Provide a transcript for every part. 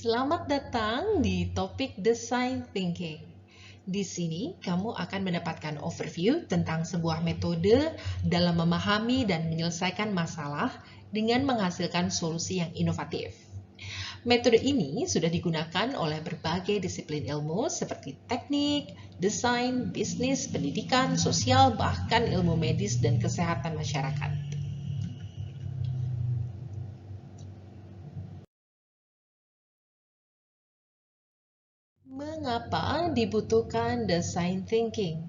Selamat datang di topik Design Thinking. Di sini, kamu akan mendapatkan overview tentang sebuah metode dalam memahami dan menyelesaikan masalah dengan menghasilkan solusi yang inovatif. Metode ini sudah digunakan oleh berbagai disiplin ilmu seperti teknik, desain, bisnis, pendidikan, sosial, bahkan ilmu medis dan kesehatan masyarakat. Mengapa dibutuhkan design thinking?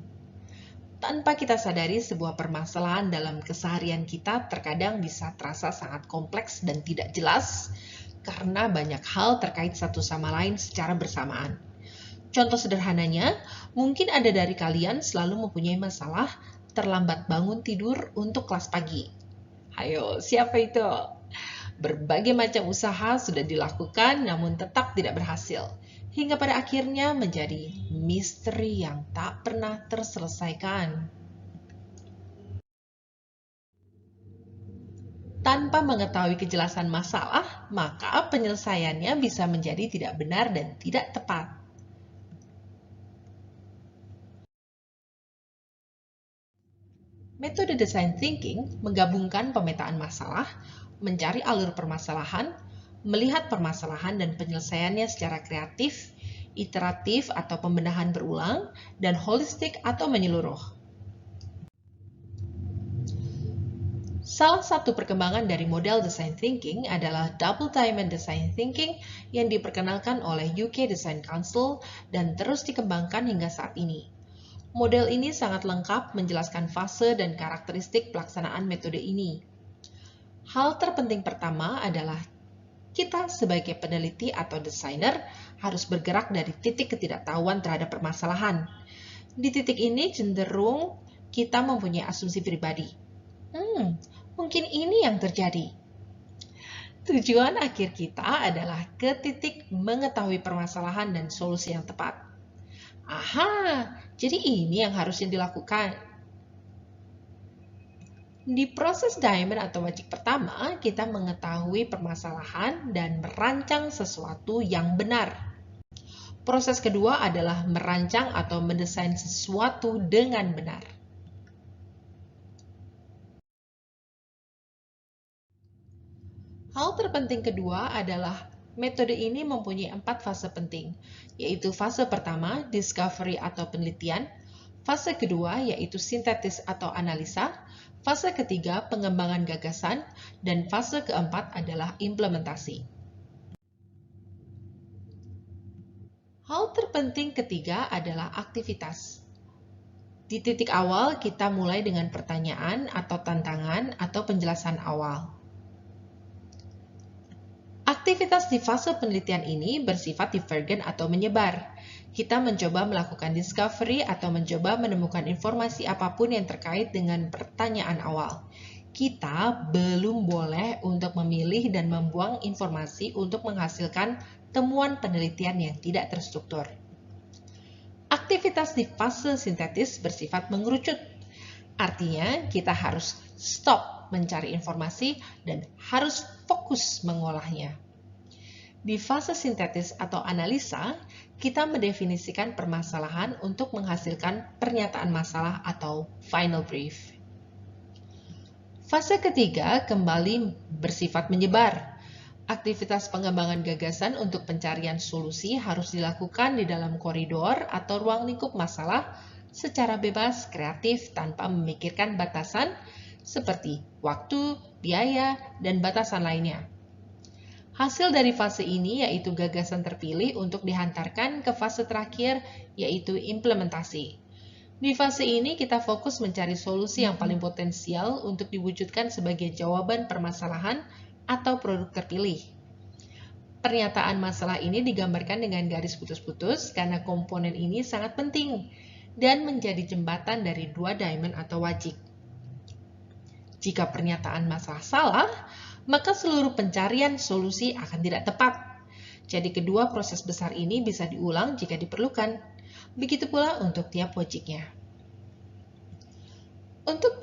Tanpa kita sadari, sebuah permasalahan dalam keseharian kita terkadang bisa terasa sangat kompleks dan tidak jelas karena banyak hal terkait satu sama lain secara bersamaan. Contoh sederhananya, mungkin ada dari kalian selalu mempunyai masalah terlambat bangun tidur untuk kelas pagi. Hayo, siapa itu? Berbagai macam usaha sudah dilakukan namun tetap tidak berhasil, hingga pada akhirnya menjadi misteri yang tak pernah terselesaikan. Tanpa mengetahui kejelasan masalah, maka penyelesaiannya bisa menjadi tidak benar dan tidak tepat. Metode design thinking menggabungkan pemetaan masalah, mencari alur permasalahan, melihat permasalahan dan penyelesaiannya secara kreatif, iteratif atau pembenahan berulang, dan holistik atau menyeluruh. Salah satu perkembangan dari model design thinking adalah double diamond design thinking yang diperkenalkan oleh UK Design Council dan terus dikembangkan hingga saat ini. Model ini sangat lengkap menjelaskan fase dan karakteristik pelaksanaan metode ini. Hal terpenting pertama adalah kita sebagai peneliti atau desainer harus bergerak dari titik ketidaktahuan terhadap permasalahan. Di titik ini cenderung kita mempunyai asumsi pribadi. Mungkin ini yang terjadi. Tujuan akhir kita adalah ke titik mengetahui permasalahan dan solusi yang tepat. Aha, jadi ini yang harusnya dilakukan. Di proses diamond atau wajik pertama, kita mengetahui permasalahan dan merancang sesuatu yang benar. Proses kedua adalah merancang atau mendesain sesuatu dengan benar. Hal terpenting kedua adalah metode ini mempunyai 4 fase penting, yaitu fase pertama, discovery atau penelitian, fase kedua yaitu sintetis atau analisa, fase ketiga pengembangan gagasan, dan fase keempat adalah implementasi. Hal terpenting ketiga adalah aktivitas. Di titik awal, kita mulai dengan pertanyaan atau tantangan atau penjelasan awal. Aktivitas di fase penelitian ini bersifat divergen atau menyebar. Kita mencoba melakukan discovery atau mencoba menemukan informasi apapun yang terkait dengan pertanyaan awal. Kita belum boleh untuk memilih dan membuang informasi untuk menghasilkan temuan penelitian yang tidak terstruktur. Aktivitas di fase sintetis bersifat mengerucut. Artinya, kita harus stop mencari informasi dan harus fokus mengolahnya. Di fase sintetis atau analisa, kita mendefinisikan permasalahan untuk menghasilkan pernyataan masalah atau final brief. Fase ketiga kembali bersifat menyebar. Aktivitas pengembangan gagasan untuk pencarian solusi harus dilakukan di dalam koridor atau ruang lingkup masalah secara bebas, kreatif, tanpa memikirkan batasan seperti waktu, biaya, dan batasan lainnya. Hasil dari fase ini yaitu gagasan terpilih untuk dihantarkan ke fase terakhir, yaitu implementasi. Di fase ini kita fokus mencari solusi yang paling potensial untuk diwujudkan sebagai jawaban permasalahan atau produk terpilih. Pernyataan masalah ini digambarkan dengan garis putus-putus karena komponen ini sangat penting dan menjadi jembatan dari dua diamond atau wajik. Jika pernyataan masalah salah, maka seluruh pencarian solusi akan tidak tepat. Jadi kedua proses besar ini bisa diulang jika diperlukan. Begitu pula untuk tiap wajiknya. Untuk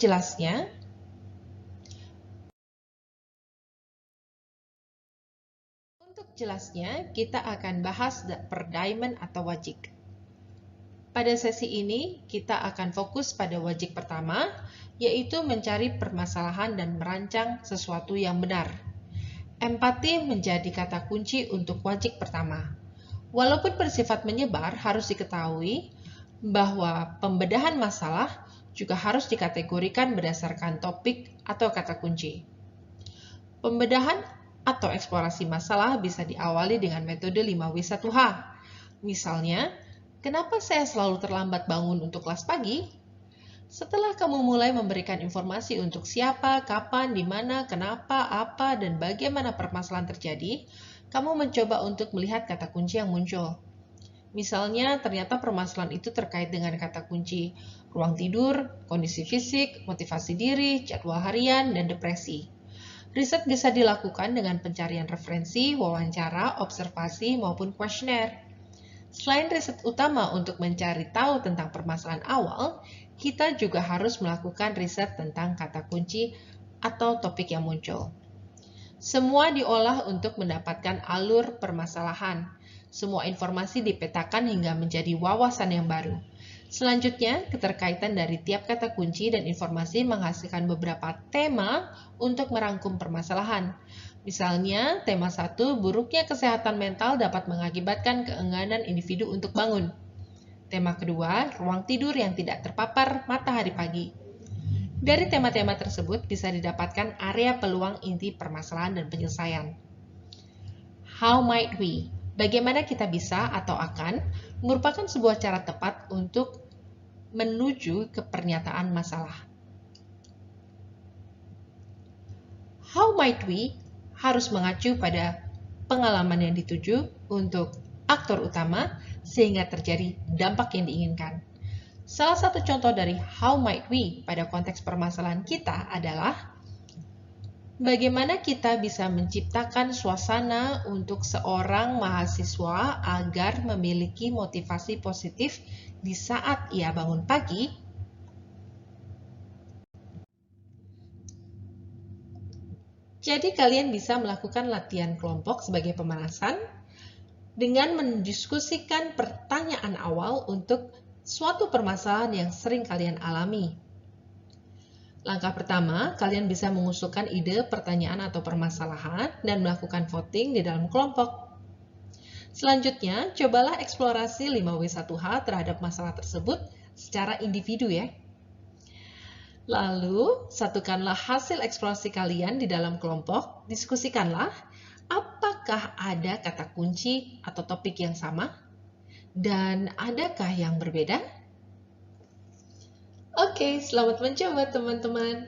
jelasnya, kita akan bahas per diamond atau wajik. Pada sesi ini, kita akan fokus pada wajik pertama, yaitu mencari permasalahan dan merancang sesuatu yang benar. Empati menjadi kata kunci untuk wajik pertama. Walaupun bersifat menyebar, harus diketahui bahwa pembedahan masalah juga harus dikategorikan berdasarkan topik atau kata kunci. Pembedahan atau eksplorasi masalah bisa diawali dengan metode 5W1H. Misalnya, kenapa saya selalu terlambat bangun untuk kelas pagi? Setelah kamu mulai memberikan informasi untuk siapa, kapan, di mana, kenapa, apa, dan bagaimana permasalahan terjadi, kamu mencoba untuk melihat kata kunci yang muncul. Misalnya, ternyata permasalahan itu terkait dengan kata kunci ruang tidur, kondisi fisik, motivasi diri, jadwal harian, dan depresi. Riset bisa dilakukan dengan pencarian referensi, wawancara, observasi, maupun kuesioner. Selain riset utama untuk mencari tahu tentang permasalahan awal, kita juga harus melakukan riset tentang kata kunci atau topik yang muncul. Semua diolah untuk mendapatkan alur permasalahan. Semua informasi dipetakan hingga menjadi wawasan yang baru. Selanjutnya, keterkaitan dari tiap kata kunci dan informasi menghasilkan beberapa tema untuk merangkum permasalahan. Misalnya, tema 1, buruknya kesehatan mental dapat mengakibatkan keengganan individu untuk bangun. Tema kedua, ruang tidur yang tidak terpapar matahari pagi. Dari tema-tema tersebut bisa didapatkan area peluang inti permasalahan dan penyelesaian. How might we? Bagaimana kita bisa atau akan merupakan sebuah cara tepat untuk menuju ke pernyataan masalah. How might we harus mengacu pada pengalaman yang dituju untuk aktor utama sehingga terjadi dampak yang diinginkan. Salah satu contoh dari how might we pada konteks permasalahan kita adalah bagaimana kita bisa menciptakan suasana untuk seorang mahasiswa agar memiliki motivasi positif di saat ia bangun pagi? Jadi kalian bisa melakukan latihan kelompok sebagai pemanasan dengan mendiskusikan pertanyaan awal untuk suatu permasalahan yang sering kalian alami. Langkah pertama, kalian bisa mengusulkan ide, pertanyaan, atau permasalahan dan melakukan voting di dalam kelompok. Selanjutnya, cobalah eksplorasi 5W1H terhadap masalah tersebut secara individu ya. Lalu, satukanlah hasil eksplorasi kalian di dalam kelompok, diskusikanlah apakah ada kata kunci atau topik yang sama, dan adakah yang berbeda? Oke, selamat mencoba teman-teman.